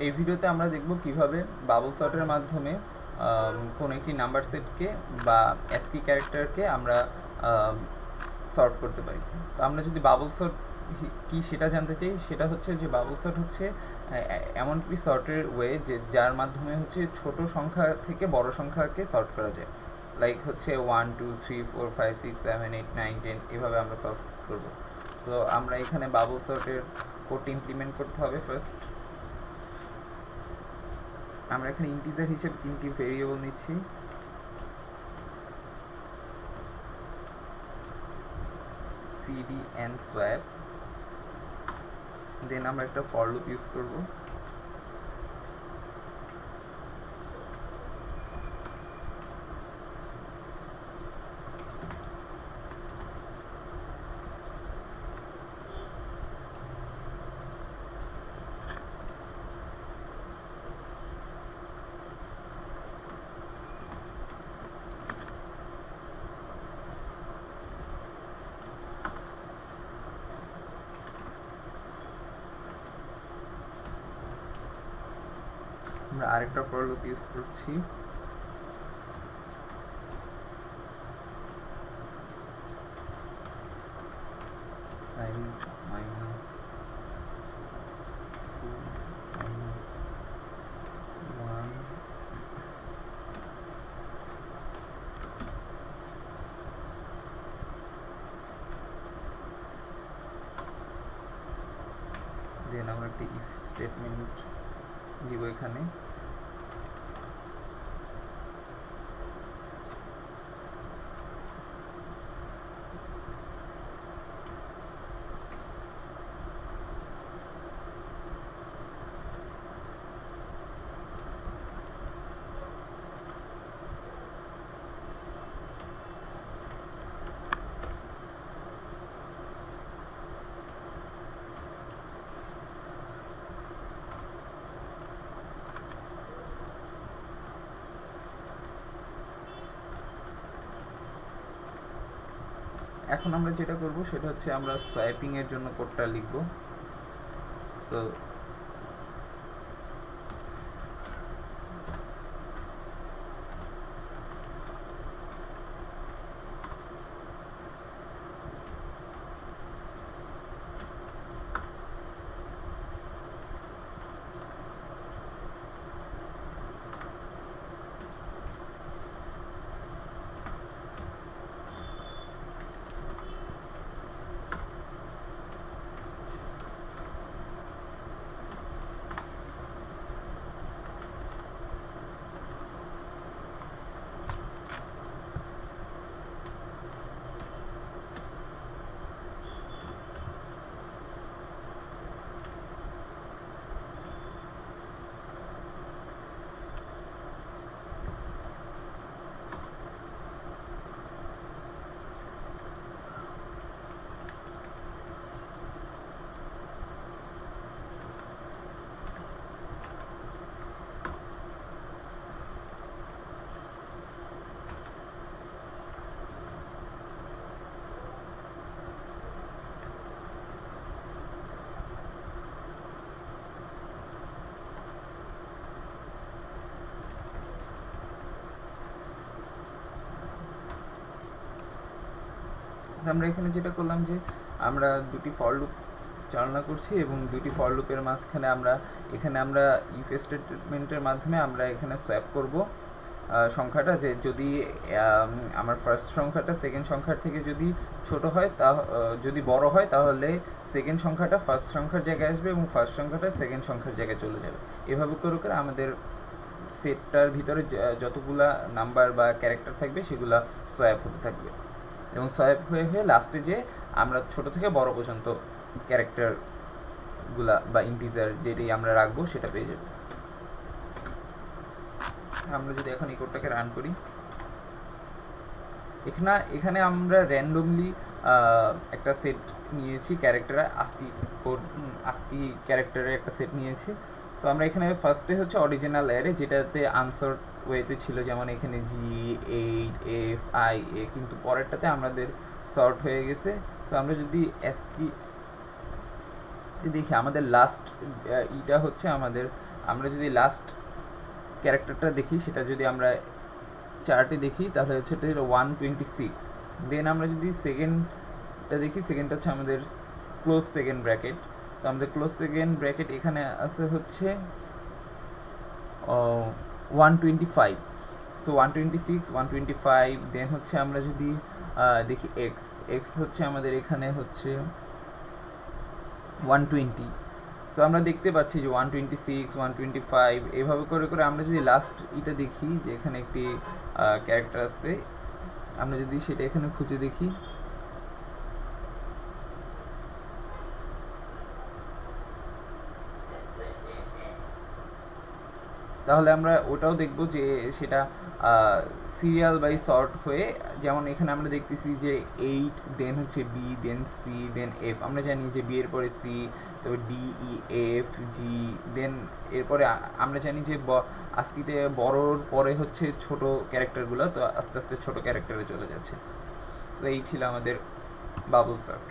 এই ভিডিওতে আমরা দেখব কিভাবে বাবল সর্টের মাধ্যমে কোনো একটি নাম্বার সেটকে বা অ্যাসকি ক্যারেক্টারকে আমরা সর্ট করতে পারি। তো আমরা যদি বাবল সর্ট কি সেটা জানতে চাই, সেটা হচ্ছে যে বাবল সর্ট হচ্ছে এমন একটি সর্টের ওয়ে যে যার মাধ্যমে হচ্ছে ছোট সংখ্যা থেকে বড় সংখ্যাকে সর্ট করা যায়। লাইক হচ্ছে 1 2 3 4 5 6 7 8 9 10 এভাবে আমরা সর্ট করব। তো আমরা এখানে বাবল সর্টের কোডটি ইমপ্লিমেন্ট করতে হবে। ফার্স্ট আমরা এখানে ইন্টিজার হিসেবে তিনটি ভেরিয়েবল নিচ্ছি। cd and swap, দেন আমরা একটা ফর লুপ ইউজ করব। আমরা আরেকটা ফর লুপ ইউজ করছি। সাইজ মাইনাস 2 মাইনাস 1 দেন আমরা একটা ইফ স্টেটমেন্ট দিব এখানে। এখন আমরা যেটা করব সেটা হচ্ছে আমরা সোয়াইপিং এর জন্য কোডটা লিখব। সো আমরা এখানে যেটা করলাম যে আমরা দুটি ফর লুপ চালনা করছি এবং দুটি ফর লুপের মাঝখানে আমরা ইফ স্টেটমেন্টের মাধ্যমে আমরা এখানে সোয়াপ করব সংখ্যাটা, যে যদি আমার ফার্স্ট সংখ্যাটা সেকেন্ড সংখ্যার থেকে যদি ছোট হয় যদি বড় হয় তাহলে সেকেন্ড সংখ্যাটা ফার্স্ট সংখ্যার জায়গায় আসবে এবং ফার্স্ট সংখ্যাটা সেকেন্ড সংখ্যার জায়গায় চলে যাবে। এভাবে করে করে আমাদের সেটটার ভিতরে যতগুলা নাম্বার বা ক্যারেক্টার থাকবে সেগুলা সোয়াপ হতে থাকবে এবং সোয়াপ হয়ে হয়ে লাস্টে যে আমরা ছোট থেকে বড় পর্যন্ত ক্যারেক্টারগুলা বা ইন্টিজার যেটি আমরা রাখবো সেটা পেয়ে যাবে। আমরা যদি এখন এই কোডটাকে রান করি, এখানে আমরা র্যান্ডমলি একটা সেট নিয়েছি ক্যারেক্টার, আস্কি ক্যারেক্টারের একটা সেট নিয়েছি। তো আমরা এখানে ফার্স্টে হচ্ছে অরিজিনাল অ্যারে, যেটাতে আনসর্ট ওয়েতে ছিল, যেমন এখানে G8FIA, কিন্তু পরেরটাতে আমাদের সর্ট হয়ে গেছে। তো আমরা যদি ASCII দেখি, আমাদের লাস্ট ইটা হচ্ছে আমাদের আমরা যদি লাস্ট ক্যারেক্টারটা দেখি, সেটা যদি আমরা চার্টে দেখি তাহলে হচ্ছে এটা 126। দেন আমরা যদি সেকেন্ডটা দেখি, সেকেন্ডটা হচ্ছে আমাদের ক্লোজ সেকেন্ড ব্র্যাকেট। তো আমাদের ক্লোজ সেকেন্ড ব্র্যাকেট এখানে আছে হচ্ছে 125। সো 126, 125। দেন হচ্ছে আমরা যদি দেখি এক্স হচ্ছে আমাদের এখানে হচ্ছে 120। তো আমরা দেখতে পাচ্ছি যে 126, 125 এভাবে করে করে আমরা যদি লাস্ট এটা দেখি যে এখানে একটি ক্যারেক্টার আছে, আমরা যদি সেটা এখানে খুঁজে দেখি, তাহলে আমরা ওটাও দেখব যে সেটা সিরিয়াল বাই সর্ট হয়ে, যেমন এখানে আমরা দেখতেছি যে 8, দেন হচ্ছে বি, দেন সি, দেন এফ। আমরা জানি যে বি এর পরে সি, তারপর ডি, ই, এফ, জি, দেন এরপরে আমরা জানি যে আজকিতে বড়র পরে হচ্ছে ছোট ক্যারেক্টারগুলো, তো আস্তে আস্তে ছোট ক্যারেক্টারে চলে যাচ্ছে। তো এই ছিল আমাদের বাবল সর্ট।